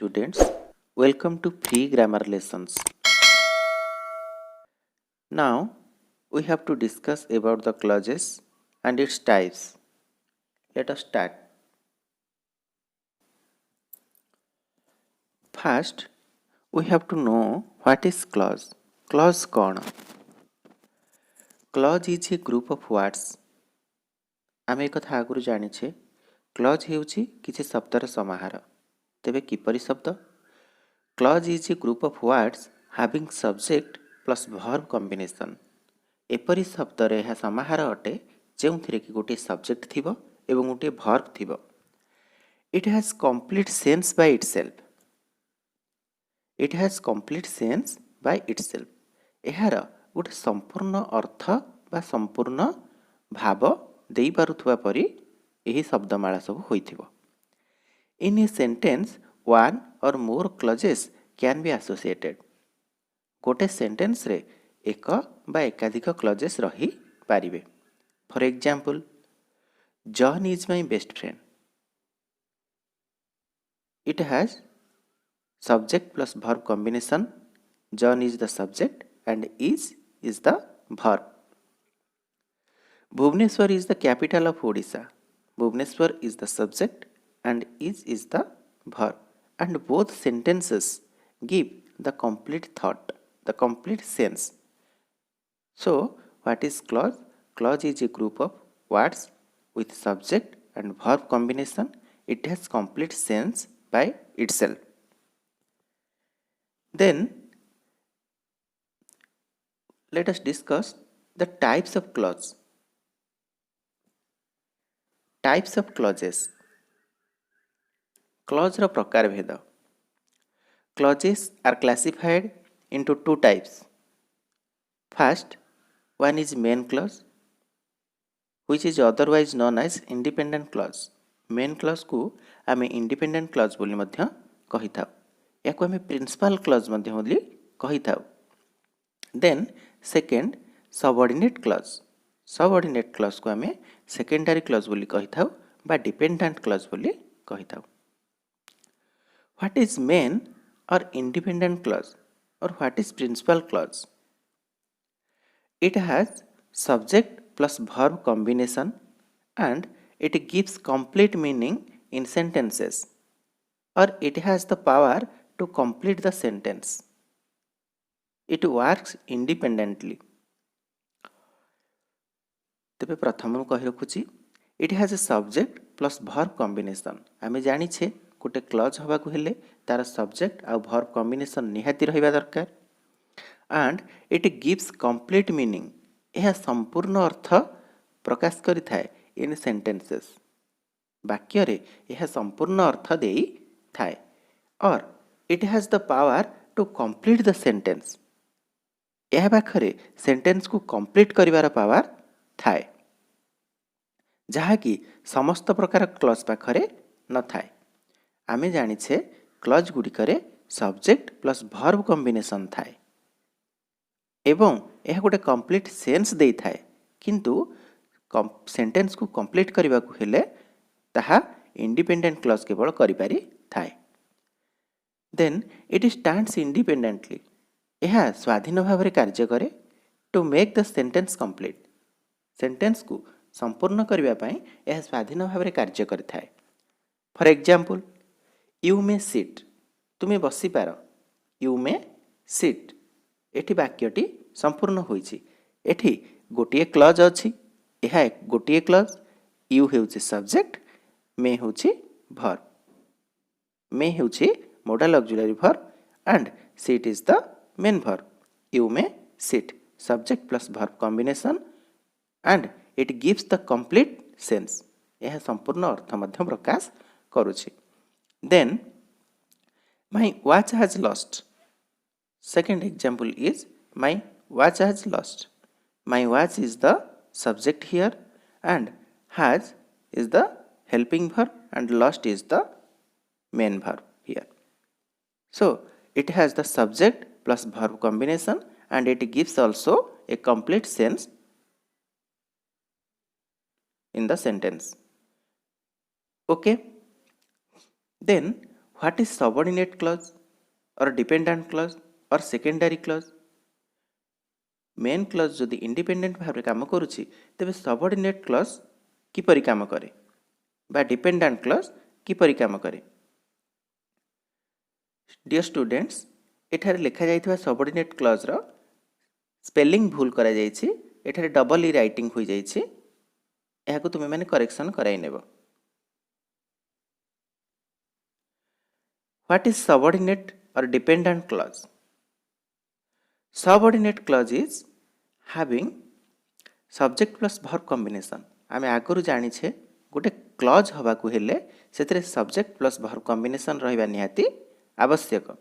students, welcome to free grammar lessons. Now we have to discuss about the clauses and its types. Let us start. First, we have to know what is clause. Clause कौन? Clause is a group of words. आमे कथा आगुरु जानिछे clause हेउछि किछि शब्दर समाहार. तेबे किपरि शब्द? Clause is a group of words having subject plus verb combination. एपरि शब्द रे यह समाहार अटे जेउथिरे कि गोटे सब्जेक्ट थिबो एवं गोटे वर्ब थिबो. It has complete sense by itself. It has complete sense by itself. एहार गोटे संपूर्ण अर्थ बा संपूर्ण भाव देई पारुथुवा परि एही शब्दमाला सब होइथिबो. In a sentence one or more clauses can be associated. गोटे सेंटेंस रे एक बा एकाधिक क्लजेस रही पारिबे. For example, John is my best friend. It has subject plus verb combination. John is the subject and is the verb. Bhubaneswar is the capital of Odisha. Bhubaneswar is the subject and is the verb, and both sentences give the complete thought, the complete sense. So what is clause? Clause is a group of words with subject and verb combination. It has complete sense by itself. Then let us discuss the types of clause. Types of clauses. Clause ର ପ୍ରକାର ଭେଦ. Clauses are classified into two types. First, one is main clause, which is otherwise known as independent clause. Main clause को आमे independent clause बोली मध्य कहिथाउ. याको आमे principal clause मध्य बोली कहिथाउ. Then second, subordinate clause. Subordinate clause को आमे secondary clause बोली कहिथाउ बा dependent clause बोली कहिथाउ. What is main or independent clause or what is principal clause? It has subject plus verb combination and it gives complete meaning in sentences, or it has the power to complete the sentence. It works independently. तेबे प्रथम कहि रखुची, it has a subject plus verb combination. आमे जानि छे गोटे clause हवा को हेले तार सब्जेक्ट आ वर्ब कॉम्बिनेशन निहाती रहिबा दरकार. And it gives complete meaning. यह संपूर्ण अर्थ प्रकाश करि थाए इन सेंटेंसेस. वाक्य रे यह संपूर्ण अर्थ देई थाए. और it has the power to complete the sentence. यह पाखरे सेंटेंस को कंप्लीट करिवार पावर थाए, जहा कि समस्त प्रकार क्लज पाखरे न थाए. आमे जानि छे क्लज गुडिकरे सब्जेक्ट प्लस वर्ब कॉम्बिनेशन थाए एवं यह गोटे कंप्लीट सेंस देई थाए, किंतु सेंटेंस को कंप्लीट करबा को हेले ताहा इंडिपेंडेंट क्लज केवल करि पारि थाए. Then it stands independently. यह स्वाधीन भाव रे कार्य करे to make the sentence complete. Sentence को संपूर्ण करबा पई यह स्वाधीन भाव रे कार्य करि थाए. For example, you may sit. तुमे बसी पार. You may seat. एठी वाक्यटी संपूर्ण होईछि. एठी गोटिए क्लज अछि. एहा गोटिए क्लज. यू हेउछि सब्जेक्ट, मे हेउछि वर्ब. मे हेउछि modal auxiliary verb and sit is the main verb. You may sit, subject plus verb combination and it gives the complete sense. यह संपूर्ण अर्थ मध्य प्रकाश करूछि. Then my watch has lost. Second example is my watch has lost. My watch is the subject here and has is the helping verb and lost is the main verb here. So it has the subject plus verb combination and it gives also a complete sense in the sentence. Okay. Then What is subordinate clause or dependent clause or secondary clause? Main clause जदि independent भाव काम करुच्ची तेबे subordinate clause किपरि काम करे बा dependent clause किपरि काम करे? Dear students, एठारे लिखा जाइथिबा सबऑर्डिनेट क्लज रो स्पेलिंग भूल करा जाइछि, एठारे डबल ई राइटिंग होई जाइछि, एहाकु तुमे माने करेक्शन कराइ नेबो। व्हाट इज सबऑर्डिनेट और dependent clause? Subordinate clause is having subject plus verb combination. आमे आगरु जानि छे गोटे क्लज हवा को हेले सेतरे सब्जेक्ट प्लस वर्ब कॉम्बिनेशन रहिबा निहाती आवश्यक,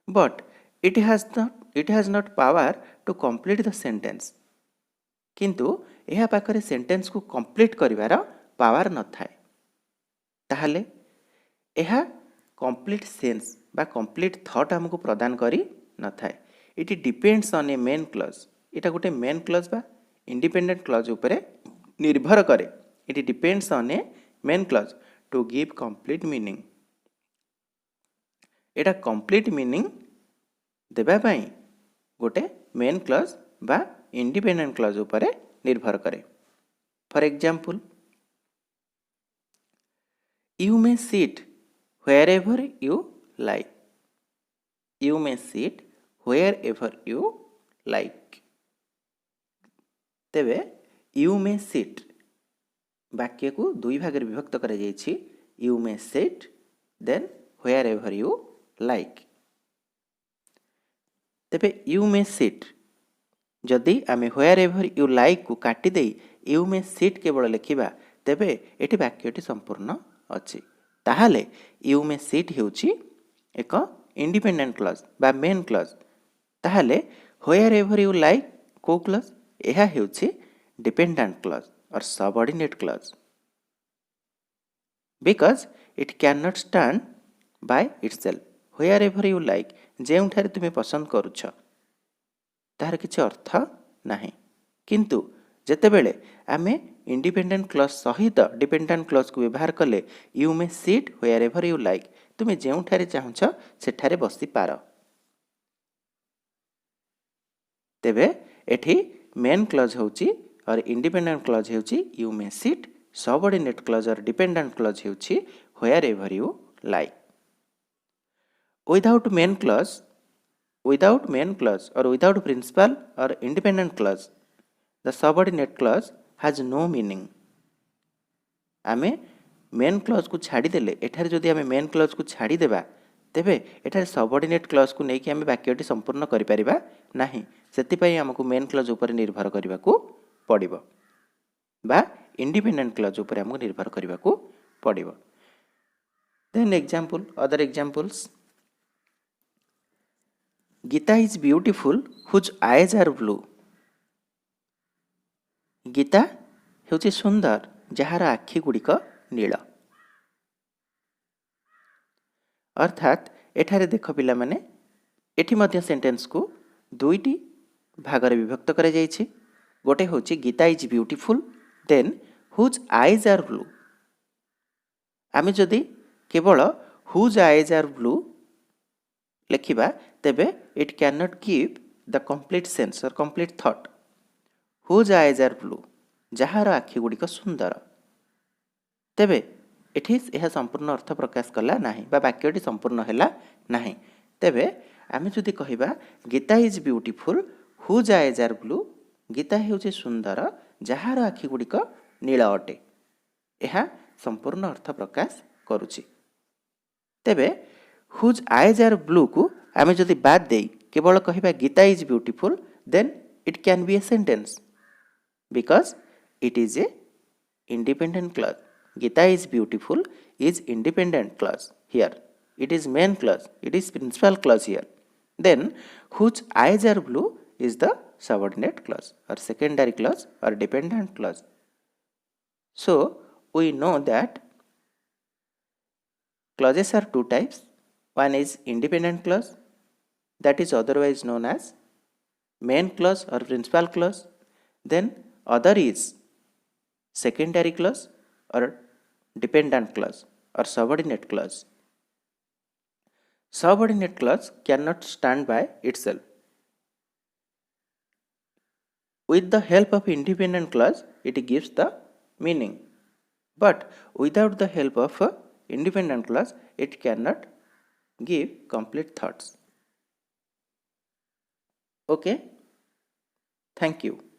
but it has not power to complete the sentence. किंतु एहा पाखरे सेंटेंस को कंप्लीट करिवार पावर न थाए, ताहाले एहा कंप्लीट सेंस बा कंप्लीट थॉट हमको प्रदान करी न थाए। It depends on a main clause. इटा गोटे मेन क्लज बा इंडिपेंडेंट क्लज उपरे निर्भर करे। It depends on a main clause to give complete meaning. एटा कंप्लीट मीनिंग देबा पई गोटे मेन क्लज बा इंडिपेंडेंट क्लज उपरे निर्भर करे। For example, you may sit wherever you like. You may sit wherever you like. तेबे you may sit वाक्य को दुई भाग विभक्त करा जाइछि। You may sit then wherever you like. तेबे you may sit जदि आमे wherever you like को काटी देई you may sit केवल लिखिबा तेबे एठी वाक्यटी संपूर्ण अछि। ताहाले यू मे सिट हेउची एक इंडिपेंडेंट क्लज बा मेन क्लज। ताहाले व्हेयर एवर यू लाइक को क्लज एहा हेउची dependent clause or subordinate clause, because it can not stand by itself. Wherever you like जेउठारे तुमे पसंद करूछ तार किछि अर्थ नाही, किंतु जेतेबेले आमे इंडिपेंडेंट क्लज सहित डिपेंडेंट क्लज को व्यवहार कले you may sit wherever you like, तुमे जेउठारे चाहुछ सेठारे बसी पार। तेबे एठी मेन क्लज होउची और इंडिपेंडेंट क्लज होउची you may sit, subordinate clause और डिपेंडेंट क्लज होउची wherever you like. Without main clause और विदाउट प्रिंसिपल और independent clause the subordinate clause has no meaning. आमे मेन क्लज को छाड़ी देले एठारे जदि आमे मेन क्लज को छाड़ी देबा तेबे एठारे सबऑर्डिनेट क्लज को नेकी आमे वाक्यटी संपूर्ण करि परिबा नाही। सेति पई हमकु मेन क्लज ऊपर निर्भर करिबा को पड़िबो बा इंडिपेंडेंट क्लज ऊपर हमकु निर्भर करिबा को पड़िबो। Then example, other examples, Gita is beautiful whose eyes are blue. Gita हेउची सुंदर जहार आखि गुड़िक नील। अर्थात एठारे देख पिला माने एठी मध्य सेंटेंस को दुईटी भागरे विभक्त करा जायछि। गोटे होची Gita is beautiful then whose eyes are blue. आमे जदि केवल हुज आईज आर ब्लू लिखिबा तेबे it can not give the complete sense or complete thought. Whose eyes are blue जहार आखि गुड़िक सुंदर, तेबे एठी यह संपूर्ण अर्थ प्रकाश कला नाही बा वाक्यटी संपूर्ण हैला नाही। तेबे आमे जदि कहिबा Gita is beautiful whose eyes are blue, Gita हेउची सुंदर जहार आखि गुड़िक नील अटे, यह संपूर्ण अर्थ प्रकाश करूची। तेबे हुज आईज आर ब्लू को आमे जदि बाद देई केवल कहिबा Gita is beautiful then it can be a sentence because it is a independent clause. Gita is beautiful is independent clause here. It is main clause. It is principal clause here. Then whose eyes are blue is the subordinate clause or secondary clause or dependent clause. So we know that clauses are two types. One is independent clause, that is otherwise known as main clause or principal clause. Then other is secondary clause or dependent clause or subordinate clause. Subordinate clause cannot stand by itself. With the help of independent clause, it gives the meaning. But without the help of a independent clause, it cannot give complete thoughts. Okay? Thank you.